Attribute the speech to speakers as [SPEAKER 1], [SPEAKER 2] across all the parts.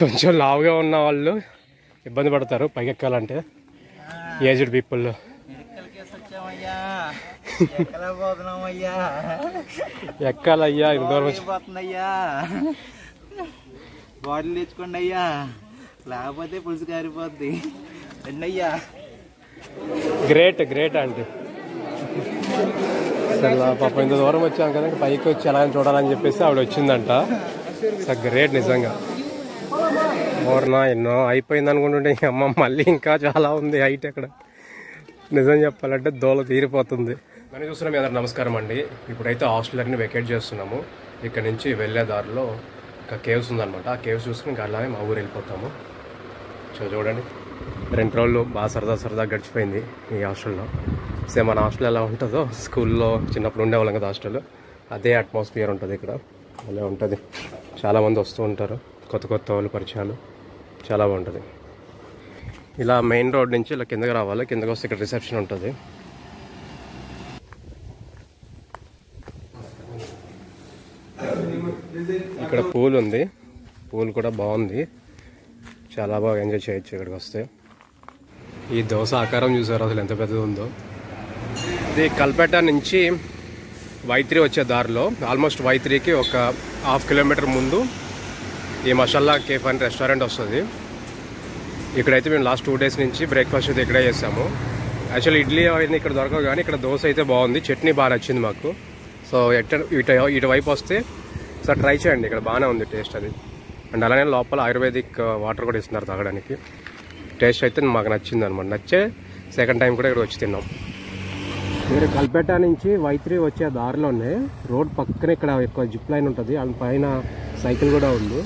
[SPEAKER 1] కొంచెం లావుగా ఉన్న వాళ్ళు ఇబ్బంది పడతారు పైకి ఎక్కాలంటే, ఏజ్డ్ పీపుల్. ఎక్కాలయ్యా, ఇంత దూరం
[SPEAKER 2] పోతుందయ్యా, బాటిల్ తెచ్చుకోండి అయ్యా, లేకపోతే పులుసు కారిపోద్ది. రండి అయ్యా.
[SPEAKER 1] గ్రేట్ గ్రేట్ అంటే అసలు పాపం ఇంత దూరం వచ్చాం కదా, పైకి వచ్చి ఎలా చూడాలని చెప్పేసి ఆవిడ వచ్చిందంట. సార్ గ్రేట్ నిజంగా. ఓర్నా ఎన్నో అయిపోయింది అనుకుంటుంటే అమ్మ మళ్ళీ ఇంకా చాలా ఉంది హైట్ అక్కడ. నిజం చెప్పాలంటే దోల తీరిపోతుంది. మనం చూస్తున్నాం మీ అందరు నమస్కారం అండి. ఇప్పుడైతే హాస్టల్ని వెకేట్ చేస్తున్నాము. ఇక్కడ నుంచి వెళ్ళే దారిలో ఒక కేవ్స్ ఉందన్నమాట. ఆ కేవ్స్ చూసుకుని ఇంకా అలానే మా ఊరు వెళ్ళిపోతాము. చూడండి, 2 రోజులు బాగా సరదా గడిచిపోయింది ఈ హాస్టల్లో. సేమ్ మన హాస్టల్ ఎలా ఉంటుందో, స్కూల్లో చిన్నప్పుడు ఉండేవాళ్ళం కదా హాస్టల్, అదే అట్మాస్ఫియర్ ఉంటుంది ఇక్కడ. అలా ఉంటుంది. చాలామంది వస్తూ ఉంటారు, కొత్త వాళ్ళు పరిచయాలు, చాలా బాగుంటుంది. ఇలా మెయిన్ రోడ్ నుంచి ఇలా కిందకి రావాలి. కిందకి వస్తే ఇక్కడ రిసెప్షన్ ఉంటుంది. ఇక్కడ పూల్ ఉంది, పూల్ కూడా బాగుంది, చాలా బాగా ఎంజాయ్ చేయొచ్చు ఇక్కడికి వస్తే. ఈ దోశ ఆకారం చూసారు అసలు ఎంత పెద్దది ఉందో. ఇది కల్పేట నుంచి Y3 వచ్చే దారిలో, ఆల్మోస్ట్ Y3కి ఒక 1/2 కిలోమీటర్ ముందు ఈ మసాలా కేఫ్ అని రెస్టారెంట్ వస్తుంది. ఇక్కడైతే మేము లాస్ట్ 2 డేస్ నుంచి బ్రేక్ఫాస్ట్ అయితే ఇక్కడే చేసాము. యాక్చువల్లీ ఇడ్లీ అవన్నీ ఇక్కడ దొరకవు, కానీ ఇక్కడ దోశ అయితే బాగుంది, చట్నీ బాగా నచ్చింది మాకు. సో ఇటువైపు వస్తే సార్ ట్రై చేయండి, ఇక్కడ బాగానే ఉంది టేస్ట్ అది. అండ్ అలానే లోపల ఆయుర్వేదిక్ వాటర్ కూడా ఇస్తున్నారు తాగడానికి. టేస్ట్ అయితే మాకు నచ్చింది అనమాట. నచ్చే సెకండ్ టైం కూడా ఇక్కడ వచ్చి తిన్నాం. మీరు కల్పేట నుంచి Y3 వచ్చే దారిలోనే రోడ్ పక్కనే ఇక్కడ ఎక్కువ జిప్ లైన్ ఉంటుంది, అండ్ పైన సైకిల్ కూడా ఉంది.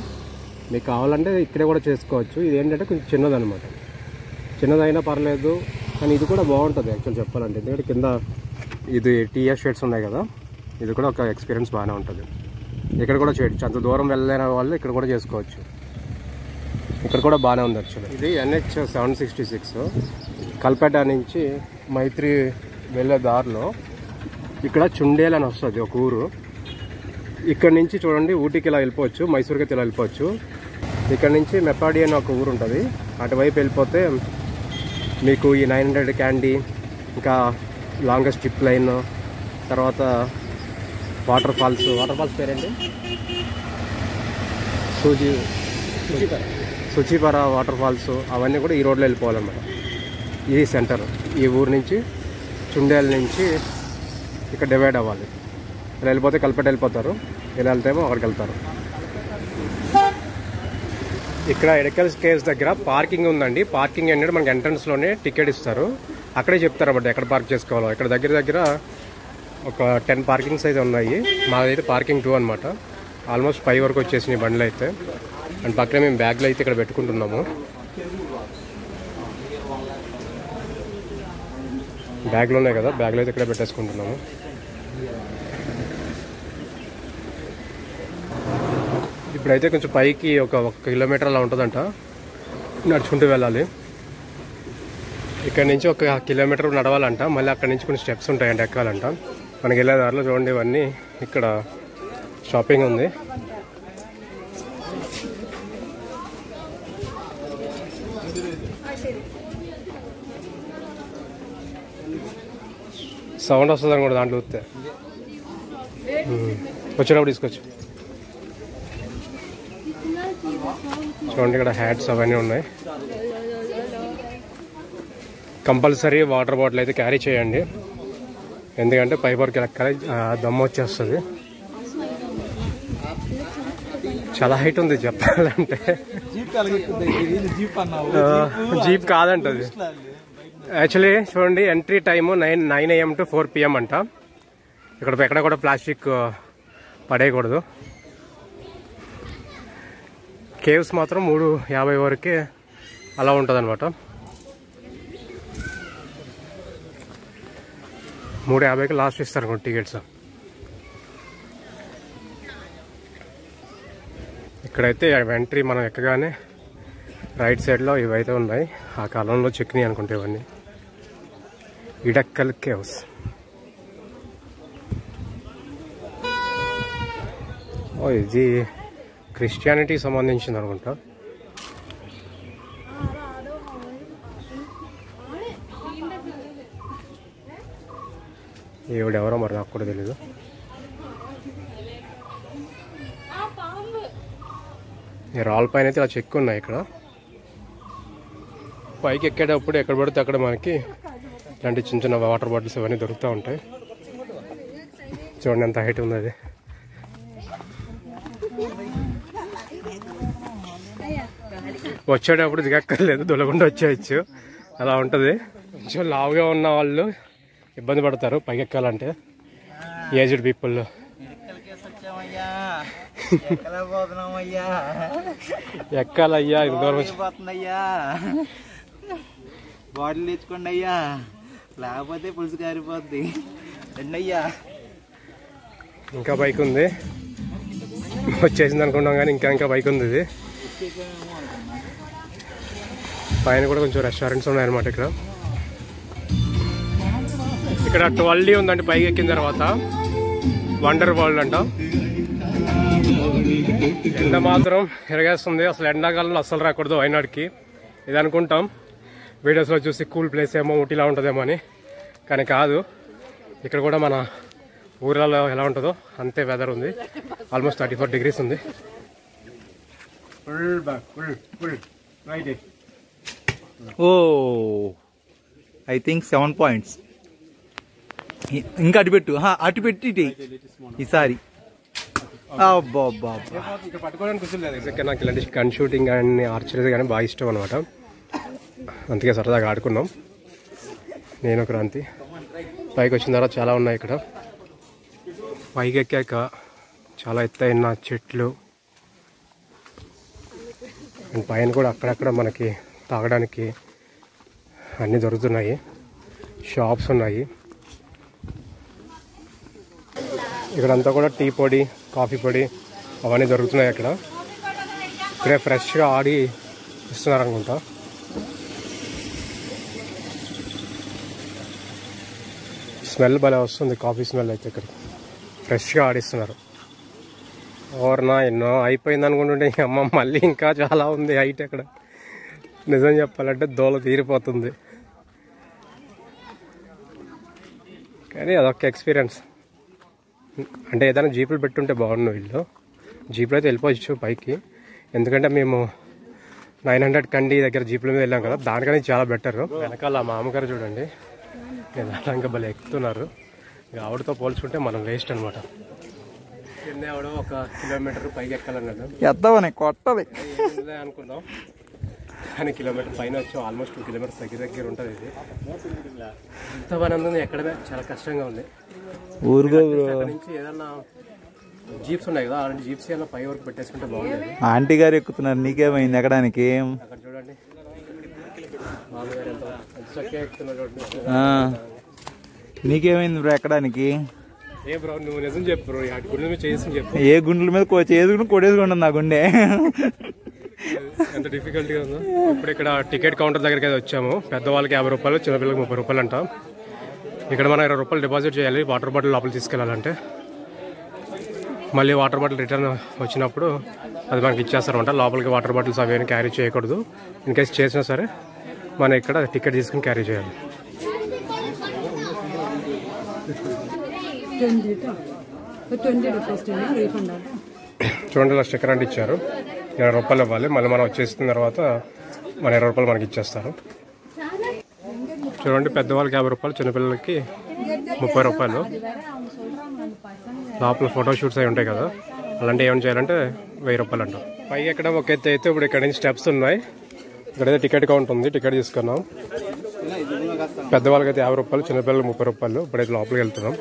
[SPEAKER 1] మీకు కావాలంటే ఇక్కడే కూడా చేసుకోవచ్చు. ఇది ఏంటంటే కొంచెం చిన్నదనమాట, చిన్నదైనా పర్లేదు, కానీ ఇది కూడా బాగుంటుంది యాక్చువల్ చెప్పాలంటే. ఎందుకంటే కింద ఇది టీఎస్ షేడ్స్ ఉన్నాయి కదా, ఇది కూడా ఒక ఎక్స్పీరియన్స్ బాగానే ఉంటుంది. ఇక్కడ కూడా చేయొచ్చు, అంత దూరం వెళ్ళలేని వాళ్ళు ఇక్కడ కూడా చేసుకోవచ్చు. ఇక్కడ కూడా బాగానే ఉంది యాక్చువల్లీ. ఇది NH 766 కల్పేట నుంచి Y3 వెళ్ళే దారిలో ఇక్కడ చుండేల్ అని వస్తుంది ఒక ఊరు. ఇక్కడ నుంచి చూడండి ఊటీకి ఇలా వెళ్ళిపోవచ్చు, మైసూర్కి ఇలా వెళ్ళిపోవచ్చు. ఇక్కడ నుంచి మెపాడి అని ఒక ఊరు ఉంటుంది, అటువైపు వెళ్ళిపోతే మీకు ఈ 900 క్యాండీ, ఇంకా లాంగెస్ట్ జిప్ లైన్, తర్వాత వాటర్ ఫాల్స్ పేరేంటి, సుచిపర వాటర్ ఫాల్స్, అవన్నీ కూడా ఈ రోడ్లో వెళ్ళిపోవాలన్నమాట. ఇది సెంటర్. ఈ ఊరు నుంచి చుండేల్ నుంచి ఇక్కడ డివైడ్ అవ్వాలి. ఇలా వెళ్ళిపోతే కల్పేట వెళ్ళిపోతారు, ఇలా వెళ్తేమో అక్కడికి వెళ్తారు. ఇక్కడ ఎడకల్ కేవ్స్ దగ్గర పార్కింగ్ ఉందండి. పార్కింగ్ ఏంటంటే మనకి ఎంట్రన్స్లోనే టికెట్ ఇస్తారు, అక్కడే చెప్తారు అన్నమాట ఎక్కడ పార్క్ చేసుకోవాలో. ఇక్కడ దగ్గర ఒక 10 పార్కింగ్స్ అయితే ఉన్నాయి. మాదైతే పార్కింగ్ 2 అనమాట. ఆల్మోస్ట్ 5 వరకు వచ్చేసినాయి బండ్లు అయితే. అండ్ పక్కనే మేము బ్యాగ్లు అయితే ఇక్కడ పెట్టుకుంటున్నాము. బ్యాగ్లు ఉన్నాయి కదా, బ్యాగ్లు అయితే ఇక్కడ పెట్టేసుకుంటున్నాము. ఇప్పుడైతే కొంచెం పైకి ఒక 1 కిలోమీటర్ అలా ఉంటుందంట, నడుచుకుంటూ వెళ్ళాలి. ఇక్కడ నుంచి 1 కిలోమీటర్ నడవాలంట, మళ్ళీ అక్కడ నుంచి కొన్ని స్టెప్స్ ఉంటాయంట ఎక్కాలంట. మనకి వెళ్ళే దారిలో చూడండి ఇవన్నీ, ఇక్కడ షాపింగ్ ఉంది. సౌండ్ వస్తుంది అనుకోండి దాంట్లో వస్తే, వచ్చేటప్పుడు తీసుకొచ్చు. చూడండి ఇక్కడ హ్యాట్స్ అవన్నీ ఉన్నాయి. కంపల్సరీ వాటర్ బాటిల్ అయితే క్యారీ చేయండి, ఎందుకంటే పైపర్కి ఎక్కాలి, దమ్ము వచ్చేస్తుంది. చాలా హైట్ ఉంది చెప్పాలంటే. జీప్ కాదంట అది యాక్చువల్లీ. చూడండి entry time 9 AM to 4 PM అంట. ఇక్కడ ఎక్కడ కూడా ప్లాస్టిక్ పడేయకూడదు. కేవ్స్ మాత్రం 3:50 వరకే అలా ఉంటుంది అనమాట. 3:50కి లాస్ట్ ఇస్తారు అనుకోండి టికెట్స్. ఇక్కడైతే ఎంట్రీ మనం ఎక్కగానే రైట్ సైడ్లో ఇవైతే ఉన్నాయి, ఆ కాలంలో చెక్కినాయి అనుకుంటే ఇవన్నీ. ఇడక్కల్ కేవ్స్. ఇది క్రిస్టియానిటీకి సంబంధించింది అనుకుంటా. ఈవిడెవరో మరి నాకు కూడా తెలీదు. ఈ రాళ్ళ పైన అయితే ఇలా చెక్కు ఉన్నాయి. ఇక్కడ పైకి ఎక్కేటప్పుడు ఎక్కడ పడితే అక్కడ మనకి ఇలాంటి చిన్న చిన్న వాటర్ బాటిల్స్ ఇవన్నీ దొరుకుతూ ఉంటాయి. చూడండి ఎంత హైట్ ఉంది అది. వచ్చేటప్పుడు దిగక్కర్లేదు, దొలకుండా వచ్చేయచ్చు, అలా ఉంటుంది. కొంచెం లావుగా ఉన్న వాళ్ళు ఇబ్బంది పడతారు పైకి ఎక్కాలంటే, ఏజ్డ్ పీపుల్. ఎక్కాలయ్యా, ఇంత దూరం
[SPEAKER 2] పోతుందయ్యా, బాటిల్ తెచ్చుకోండి అయ్యా, లేకపోతే పులుసు కారిపోద్ది. రండి అయ్యా.
[SPEAKER 1] ఇంకా బైక్ ఉంది, వచ్చేసింది అనుకుంటాం కానీ ఇంకా బైక్ ఉంది. ఇది పైన కూడా కొంచెం రెస్టారెంట్స్ ఉన్నాయన్నమాట. ఇక్కడ 12D ఉందండి పైకి ఎక్కిన తర్వాత. వండర్ వరల్డ్ అంట. ఎండ మాత్రం ఎరగేస్తుంది. అసలు ఎండాకాలంలో అస్సలు రాకూడదు వైనాడ్కి ఇది అనుకుంటాం. వీడియోస్లో చూసి కూల్ ప్లేస్ ఏమో ఊటీలా ఉంటుందేమో అని, కానీ కాదు. ఇక్కడ కూడా మన ఊర్లలో ఎలా ఉంటుందో అంతే వెదర్ ఉంది. ఆల్మోస్ట్ 34 degrees ఉంది.
[SPEAKER 2] ఓ ఐ థింక్ 7 points. ఇంకా అటు పెట్టు, అటు పెట్టి ఈసారి.
[SPEAKER 1] నాకు ఇలాంటి గన్ షూటింగ్ కానీ ఆర్చరీస్ కానీ బాగా ఇష్టం అనమాట. అందుకే సరదాగా ఆడుకున్నాం నేను క్రాంతి. పైకి వచ్చిన తర్వాత చాలా ఉన్నాయి ఇక్కడ. పైకి ఎక్కాక చాలా ఎత్తైన చెట్లు, అండ్ పైన కూడా అక్కడక్కడ మనకి తాగడానికి అన్నీ దొరుకుతున్నాయి. షాప్స్ ఉన్నాయి. ఇక్కడంతా కూడా టీ పొడి, కాఫీ పొడి అవన్నీ దొరుకుతున్నాయి. అక్కడ ఇక్కడే ఫ్రెష్గా ఆడి ఇస్తున్నారు అనుకుంటా. స్మెల్ భలే వస్తుంది, కాఫీ స్మెల్ అయితే. ఇక్కడ ఫ్రెష్గా ఆడిస్తున్నారు. ఓర్నా ఎన్నో అయిపోయింది అనుకుంటుంటే అమ్మ మళ్ళీ ఇంకా చాలా ఉంది హైట్. అక్కడ నిజం చెప్పాలంటే దోల తీరిపోతుంది, కానీ అదొక ఎక్స్పీరియన్స్. అంటే ఏదైనా జీపులు పెట్టుంటే బాగుండు. వీళ్ళు జీపులు అయితే వెళ్ళిపోవచ్చు పైకి, ఎందుకంటే మేము 900 కండి దగ్గర జీపుల మీద వెళ్ళాం కదా, దానికని చాలా బెటర్. వెనకాల మా మామగారు చూడండి నిదానంగా భలే ఎక్కుతున్నారు. ఆవిడతో పోల్చుకుంటే మనం వేస్ట్ అనమాట. కింద ఆవిడ 1 కిలోమీటర్ పైకి ఎక్కాలన్నాడు.
[SPEAKER 2] ఎద్దామని కొట్టది
[SPEAKER 1] అనుకున్నాం, కానీ కిలోమీటర్ పైన వచ్చాం. ఆల్మోస్ట్ 2 kilometers దగ్గర ఉంటుంది. ఇది ఎంత పని ఉంది, ఎక్కడమే చాలా కష్టంగా ఉంది. నుంచి ఏదన్నా జీప్స్ ఉన్నాయి కదా, అలాంటి జీప్స్ ఏమన్నా పై వరకు పెట్టేసుకుంటే బాగుంటుంది.
[SPEAKER 2] ఆంటీ గారు ఎక్కుతున్నారు, నీకేమైంది ఎక్కడానికి?
[SPEAKER 1] అక్కడ చూడండి మామగారు ఎంత చక్కగా ఎక్కుతున్నారు.
[SPEAKER 2] నీకేమైంది బ్రో ఎక్కడానికి?
[SPEAKER 1] ఏ బ్రో నువ్వు నిజం చెప్పు బ్రో, గుండెల మీద చేసి చెప్పు.
[SPEAKER 2] ఏ గుండెల మీద కొట్టేసుకుంటుంది నా గుండె.
[SPEAKER 1] ఎంత డిఫికల్ట్గా ఉందో. ఇప్పుడు ఇక్కడ టికెట్ కౌంటర్ దగ్గరికి అయితే వచ్చాము. పెద్దవాళ్ళకి 50 రూపాయలు, చిన్నపిల్లలకి 30 రూపాయలు అంట. ఇక్కడ మనం 20 రూపాయలు డిపాజిట్ చేయాలి వాటర్ బాటిల్ లోపల తీసుకెళ్ళాలంటే. మళ్ళీ వాటర్ బాటిల్ రిటర్న్ వచ్చినప్పుడు అది మనకి ఇచ్చేస్తారన్నమాట. లోపలికి వాటర్ బాటిల్స్ అవి క్యారీ చేయకూడదు. ఇన్ కేసు చేసినా సరే మనం ఇక్కడ టికెట్ తీసుకుని క్యారీ చేయాలి. చూడండి ఇలా స్టిక్కర్ అంటే ఇచ్చారు. 20 రూపాయలు ఇవ్వాలి. మళ్ళీ మనం వచ్చేసిన తర్వాత మన 20 రూపాయలు మనకి ఇచ్చేస్తారు. చూడండి పెద్దవాళ్ళకి 50 రూపాయలు, చిన్నపిల్లలకి 30 రూపాయలు. లోపల ఫోటో షూట్స్ అవి ఉంటాయి కదా, అలాంటి ఏమైనా చేయాలంటే 1000 రూపాయలు అంటాం. పైకి ఎక్కడ ఒక ఎత్తు అయితే ఇప్పుడు ఇక్కడ నుంచి స్టెప్స్ ఉన్నాయి. ఇక్కడైతే టికెట్ కౌంట్ ఉంది, టికెట్ తీసుకున్నాం. పెద్దవాళ్ళకి అయితే 50 రూపాయలు, చిన్నపిల్లలకి 30 రూపాయలు. ఇప్పుడైతే లోపలికి వెళ్తున్నాం.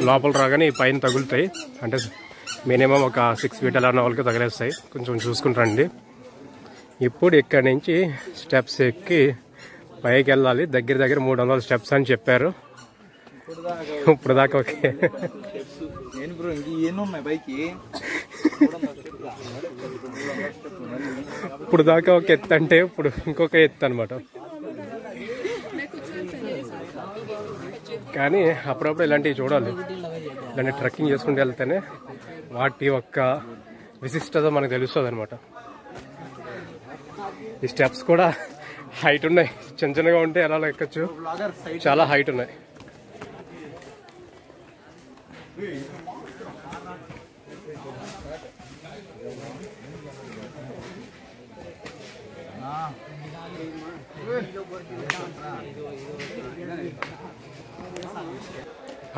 [SPEAKER 1] లోపల రాగానే ఈ పైన తగులుతాయి, అంటే మినిమం ఒక 6 feet అలా ఉన్న వాళ్ళకి తగిలేస్తాయి. కొంచెం చూసుకుంటారండి. ఇప్పుడు ఇక్కడి నుంచి స్టెప్స్ ఎక్కి పైకి వెళ్ళాలి. దగ్గర 300 స్టెప్స్ అని చెప్పారు. ఇప్పుడు దాకా ఓకే. ఇప్పుడు దాకా ఒక ఎత్తు అంటే ఇప్పుడు ఇంకొక ఎత్తు అనమాట. కానీ అప్పుడప్పుడు ఇలాంటివి చూడాలి. ఇలాంటి ట్రెక్కింగ్ చేసుకుంటూ వెళ్తేనే వాటి యొక్క విశిష్టత మనకు తెలుస్తుంది అనమాట. ఈ స్టెప్స్ కూడా హైట్ ఉన్నాయి, చిన్న చిన్నగా ఉంటే ఎలా ఎక్కచ్చు, చాలా హైట్ ఉన్నాయి.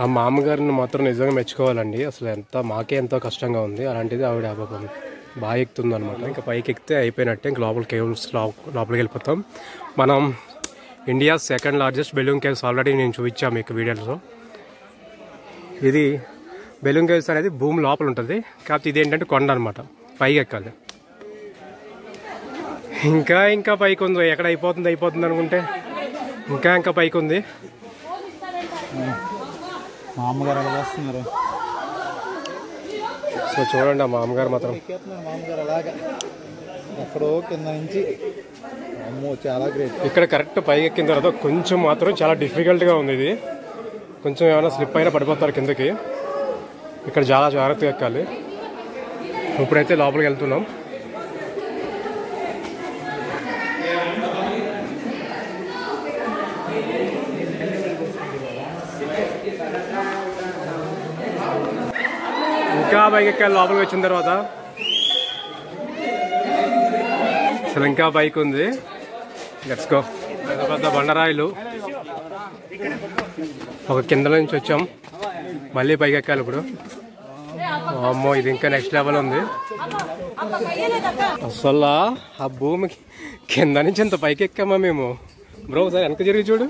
[SPEAKER 1] ఆ మామగారిని మాత్రం నిజంగా మెచ్చుకోవాలండి. అసలు మాకే ఎంతో కష్టంగా ఉంది, అలాంటిది ఆవిడ పాపం బాగా ఎక్కుతుంది అనమాట. ఇంకా పైకి ఎక్కితే అయిపోయినట్టే, ఇంకా లోపలికి వెళ్ళిపోతాం. మనం India second largest balloon caves already నేను చూపించాను మీకు వీడియోలో. ఇది బెలూన్ కేవ్స్ అనేది భూమి లోపల ఉంటుంది, కాకపోతే ఇదేంటంటే కొండ అనమాట, పైకి ఎక్కాలి. ఇంకా పైకి ఉంది, ఎక్కడ అయిపోతుంది అనుకుంటే ఇంకా పైకి ఉంది.
[SPEAKER 2] మా అమ్మగారు అలా వస్తున్నారు.
[SPEAKER 1] సో చూడండి, ఆ మామగారు మాత్రం
[SPEAKER 2] మామగారు అలాగా ఎక్కడో కింద నుంచి. అమ్మో చాలా గ్రేట్.
[SPEAKER 1] ఇక్కడ కరెక్ట్ పైకి ఎక్కిన తర్వాత కొంచెం మాత్రం చాలా డిఫికల్ట్గా ఉంది. ఇది కొంచెం ఏమైనా స్లిప్ అయినా పడిపోతారు కిందకి. ఇక్కడ చాలా జాగ్రత్తగా ఎక్కాలి. ఇప్పుడైతే లోపలికి వెళ్తున్నాం. ఇంకా పైకి ఎక్కాలి. లోపలికి వచ్చిన తర్వాత అసలు ఇంకా బైక్ ఉంది. Let's go. పెద్ద పెద్ద బండరాయిలు. ఒక కింద నుంచి వచ్చాం, మళ్ళీ పైకి ఎక్కాలి ఇప్పుడు. అమ్మో, ఇది ఇంకా నెక్స్ట్ లెవెల్ ఉంది. అసలు ఆ భూమికి కింద నుంచి ఇంత పైకి ఎక్కామా మేము. బ్రో ఒకసారి వెనక జరిగి చూడు,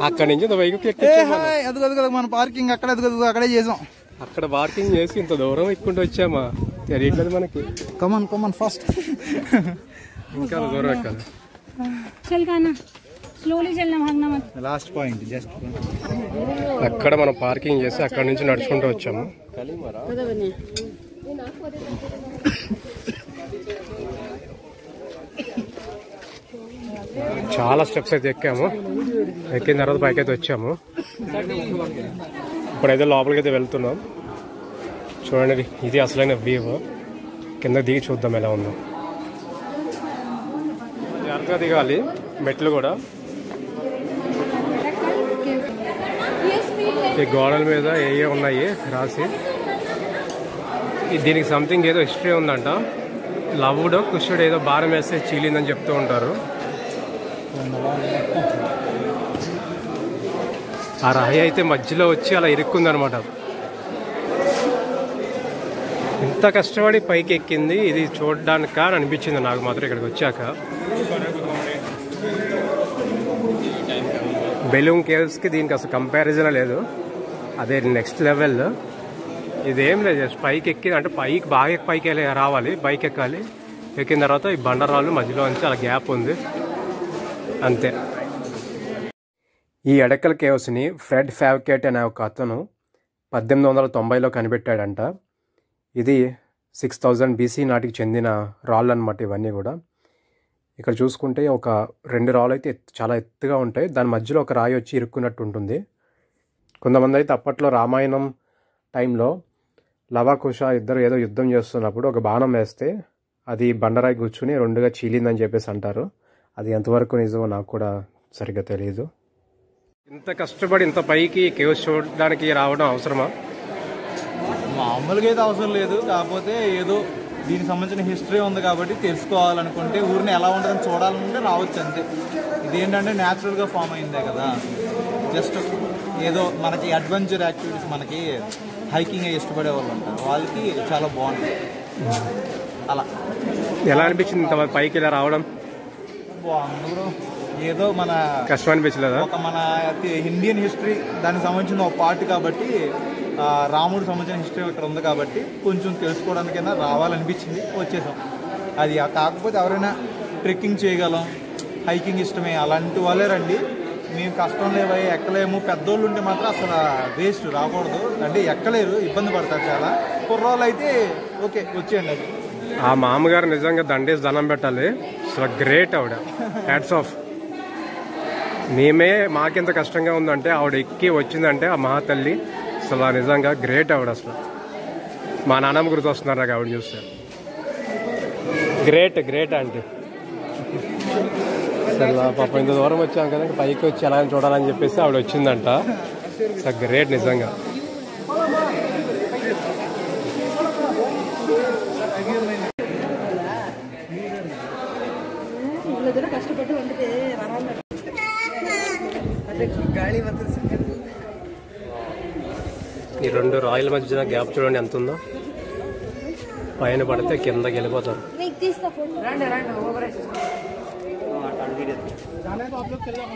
[SPEAKER 1] అక్కడి నుంచి ఇంత పైకి
[SPEAKER 2] ఎక్కాం. మన పార్కింగ్ అక్కడే చేసాం.
[SPEAKER 1] అక్కడ పార్కింగ్ చేసి ఇంత దూరం ఎక్కుంటూ వచ్చామా, తెలియట్లేదు మనకి.
[SPEAKER 2] Come on fast.
[SPEAKER 1] ఇంకా దూరం ఎక్కాలి.
[SPEAKER 2] Last point just.
[SPEAKER 1] అక్కడ మనం పార్కింగ్ చేసి అక్కడ నుంచి నడుచుకుంటూ వచ్చాము. చాలా స్టెప్స్ అయితే ఎక్కాము. ఎక్కిన తర్వాత పైకి అయితే వచ్చాము. ఇప్పుడైతే లోపలికి అయితే వెళ్తున్నాం. చూడండి, ఇది అసలైన వ్యూ. కింద దిగి చూద్దాం ఎలా ఉందో. జాగ్రత్తగా దిగాలి, మెట్లు కూడా. ఈ గోడల మీద ఏ ఉన్నాయి రాసి. దీనికి సంథింగ్ ఏదో హిస్టరీ ఉందంట. లవ్వుడో కుష్యుడు ఏదో భారం వేస్తే చీలిందని చెప్తూ ఉంటారు. ఆ రాయి అయితే మధ్యలో వచ్చి అలా ఇరుక్కుందనమాట. ఇంత కష్టపడి పైకి ఎక్కింది ఇది చూడడానికి అని అనిపించింది నాకు మాత్రం ఇక్కడికి వచ్చాక. బెలూన్ కేవ్స్కి దీనికి అసలు కంపారిజన్ లేదు. అదే నెక్స్ట్ లెవెల్. ఇదేం లేదు, జస్ట్ పైకి ఎక్కి అంటే బాగా పైకి రావాలి, బైక్ ఎక్కాలి. ఎక్కిన తర్వాత ఈ బండరాళ్ళు మధ్యలో నుంచి అలా గ్యాప్ ఉంది, అంతే. ఈ ఎడకల్ కేవ్స్ని ఫ్రెడ్ ఫావ్కేట్ అనే ఒక అతను 1890లో కనిపెట్టాడంట. ఇది 6000 BC నాటికి చెందిన రాళ్ళు అనమాట ఇవన్నీ కూడా. ఇక్కడ చూసుకుంటే ఒక 2 రాళ్ళు అయితే చాలా ఎత్తుగా ఉంటాయి. దాని మధ్యలో ఒక రాయి వచ్చి ఇరుక్కున్నట్టు ఉంటుంది. కొంతమంది అయితే అప్పట్లో రామాయణం టైంలో లవకుశ ఇద్దరు ఏదో యుద్ధం చేస్తున్నప్పుడు ఒక బాణం వేస్తే అది బండరాయి కూర్చుని 2గా చీలిందని చెప్పేసి అంటారు. అది ఎంతవరకు నిజమో నాకు కూడా సరిగ్గా తెలియదు. ఇంత కష్టపడి ఇంత పైకి కేవ్స్ చూడడానికి రావడం అవసరమా?
[SPEAKER 2] మామూలుగా అయితే అవసరం లేదు. కాకపోతే ఏదో దీనికి సంబంధించిన హిస్టరీ ఉంది కాబట్టి తెలుసుకోవాలనుకుంటే ఊరిని ఎలా ఉంటుందని చూడాలనుకుంటే రావచ్చు అంతే. ఇదేంటంటే న్యాచురల్గా ఫామ్ అయిందే కదా. జస్ట్ ఏదో మనకి అడ్వెంచర్ యాక్టివిటీస్, మనకి హైకింగ్ ఇష్టపడే వాళ్ళు ఉంటారు, వాళ్ళకి చాలా బాగుంటుంది. అలా
[SPEAKER 1] ఎలా అనిపించింది ఇంత పైకి ఇలా రావడం?
[SPEAKER 2] బాగుంది. ఏదో మన
[SPEAKER 1] కష్టం అనిపించలేదా?
[SPEAKER 2] ఒక మన ఇండియన్ హిస్టరీ దానికి సంబంధించిన ఒక పార్ట్ కాబట్టి, రాముడికి సంబంధించిన హిస్టరీ ఇక్కడ ఉంది కాబట్టి కొంచెం తెలుసుకోవడానికైనా రావాలనిపించింది, వచ్చేసాం. అది కాకపోతే ఎవరైనా ట్రెక్కింగ్ చేయగలం, హైకింగ్ ఇష్టమే అలాంటి వాళ్ళే రండి. మేము కష్టం లేవై ఎక్కలేము, పెద్దోళ్ళు ఉంటే మాత్రం అసలు వేస్ట్, రాకూడదు. అంటే ఎక్కలేరు, ఇబ్బంది పడతారు చాలా. కుర్రోళ్ళు అయితే ఓకే వచ్చేయండి. అది
[SPEAKER 1] ఆ మామగారు నిజంగా దండేసి దండం పెట్టాలి. అసలు గ్రేట్ ఆవిడ, హ్యాట్స్ ఆఫ్. మాకెంత కష్టంగా ఉందంటే ఆవిడ ఎక్కి వచ్చిందంటే ఆ మహాతల్లి అసలు నిజంగా గ్రేట్ ఆవిడ. అసలు మా నాన్నమ్మ గుర్తు వస్తున్నారు నాకు ఆవిడ చూస్తే. Great aunty. అసలు పాపం ఇంత దూరం వచ్చాం కదా, పైకి వచ్చి ఎలా చూడాలని చెప్పేసి ఆవిడ వచ్చిందంట. ఇట్స్ గ్రేట్ నిజంగా. ఈ రెండు రాయల మధ్యన గ్యాప్ చూడండి ఎంత ఉందో. పైన పడితే కిందకి వెళ్ళిపోతారు.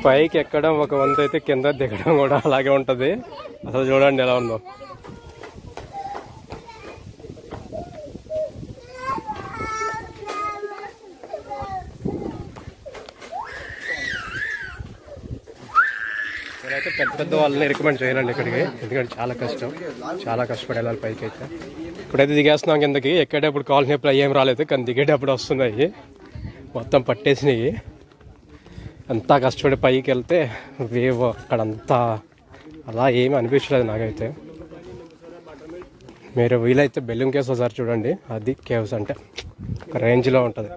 [SPEAKER 1] పైకి ఎక్కడం ఒక వంతు అయితే కింద దిగడం కూడా అలాగే ఉంటది. అసలు చూడండి ఎలా ఉందో. నేనైతే పెద్ద పెద్ద వాళ్ళని రికమెండ్ చేయాలండి ఇక్కడికి, ఎందుకంటే చాలా కష్టపడి వెళ్ళాలి పైకి అయితే. ఇప్పుడైతే దిగేస్తున్నాం కిందకి. ఎక్కేటప్పుడు కాల్ నొప్పులు ఏం రాలేదు, కానీ దిగేటప్పుడు వస్తున్నాయి, మొత్తం పట్టేసినాయి. అంతా కష్టపడి పైకి వెళ్తే వేవ్ అక్కడంతా అలా ఏమి అనిపించలేదు నాకైతే. మీరు వీలైతే బెలూమ్ కేవ్స్ ఒకసారి చూడండి. అది కేవ్స్ అంటే ఒక రేంజ్లో ఉంటుంది.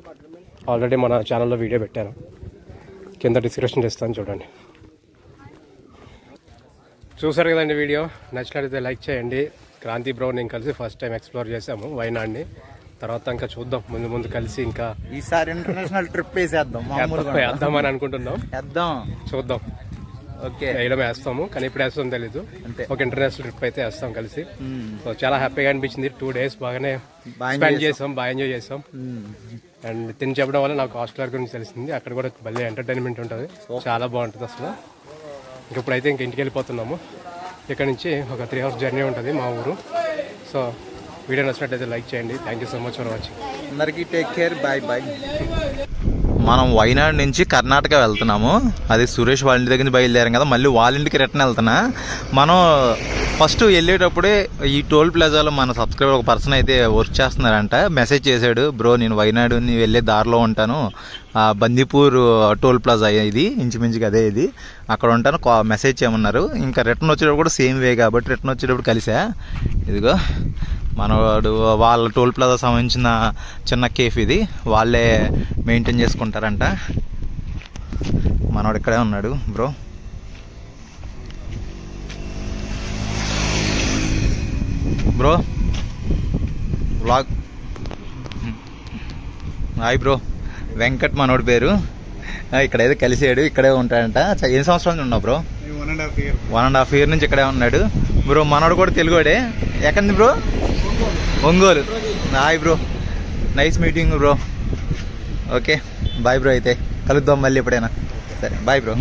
[SPEAKER 1] ఆల్రెడీ మన ఛానల్లో వీడియో పెట్టాను, కింద డిస్క్రిప్షన్ చేస్తాను చూడండి. చూసారు కదండి వీడియో. నచ్చినట్లయితే లైక్ చేయండి. క్రాంతి బ్రో నేను కలిసి ఫస్ట్ టైం ఎక్స్ప్లోర్ చేసాము వైనాడ్ని. తర్వాత ఇంకా చూద్దాం, ముందు కలిసి ఇంకా
[SPEAKER 2] ఈసారి ఇంటర్నేషనల్ ట్రిప్ వేద్దామని
[SPEAKER 1] అనుకుంటున్నాం. చూద్దాం.
[SPEAKER 2] ఓకే,
[SPEAKER 1] వేయడం వేస్తాము, కానీ ఇప్పుడు వేస్తాం తెలీదు. ఒక ఇంటర్నేషనల్ ట్రిప్ అయితే వేస్తాం కలిసి. సో చాలా హ్యాపీగా అనిపించింది. 2 days బాగానే స్పెండ్ చేసాం, బాగా ఎంజాయ్ చేసాం. అండ్ తిని చెప్పడం వల్ల నాకు హాస్టల్ గురించి తెలిసింది. అక్కడ కూడా భలే ఎంటర్టైన్మెంట్ ఉంటుంది, చాలా బాగుంటుంది అసలు. ఇప్పుడైతే ఇంటికి వెళ్ళిపోతున్నాము. ఇక్కడ నుంచి ఒక 3 hours జర్నీ ఉంటుంది మా ఊరు. సో వీడియో నచ్చినట్లయితే లైక్ చేయండి. Thank you so much for watching.
[SPEAKER 2] అందరికీ టేక్ కేర్, బాయ్ బాయ్. మనం వైనాడ్ నుంచి కర్ణాటక వెళ్తున్నాము. అది సురేష్ వాళ్ళ ఇంటి దగ్గర నుంచి బయలుదేరాం కదా, మళ్ళీ వాళ్ళ ఇంటికి రిటర్న్ వెళ్తున్నా. మనం ఫస్ట్ వెళ్ళేటప్పుడే ఈ టోల్ ప్లాజాలో మన సబ్స్క్రైబర్ ఒక పర్సన్ అయితే వర్క్ చేస్తున్నారంట. మెసేజ్ చేశాడు, బ్రో నేను వైనాడ్ వెళ్ళే దారిలో ఉంటాను, బందీపూర్ టోల్ ప్లాజా ఇది ఇంచుమించుగా అదే ఇది, అక్కడ ఉంటాను, మెసేజ్ చేయమన్నారు. ఇంకా రిటర్న్ వచ్చేటప్పుడు కూడా సేమ్ వే కాబట్టి రిటర్న్ వచ్చేటప్పుడు కలిసా. ఇదిగో మనవాడు వాళ్ళ టోల్ ప్లాజా సంబంధించిన చిన్న కేఫ్ ఇది, వాళ్ళే మెయింటైన్ చేసుకుంటారంట. మనవాడు ఇక్కడే ఉన్నాడు bro. Bro vlog. Hi bro, Venkat మనోడి పేరు. ఇక్కడైతే కలిసాడు, ఇక్కడే ఉంటాడంట. ఎన్ని సంవత్సరాలు ఉన్నావు బ్రో? 1.5 year నుంచి ఇక్కడే ఉన్నాడు బ్రో. మనోడు కూడా తెలుగుడే. ఎక్కడి bro? Ongole. Hi bro, nice meeting bro. Okay bye bro, అయితే కలుద్దాం మళ్ళీ ఎప్పుడైనా. సరే బాయ్ బ్రో.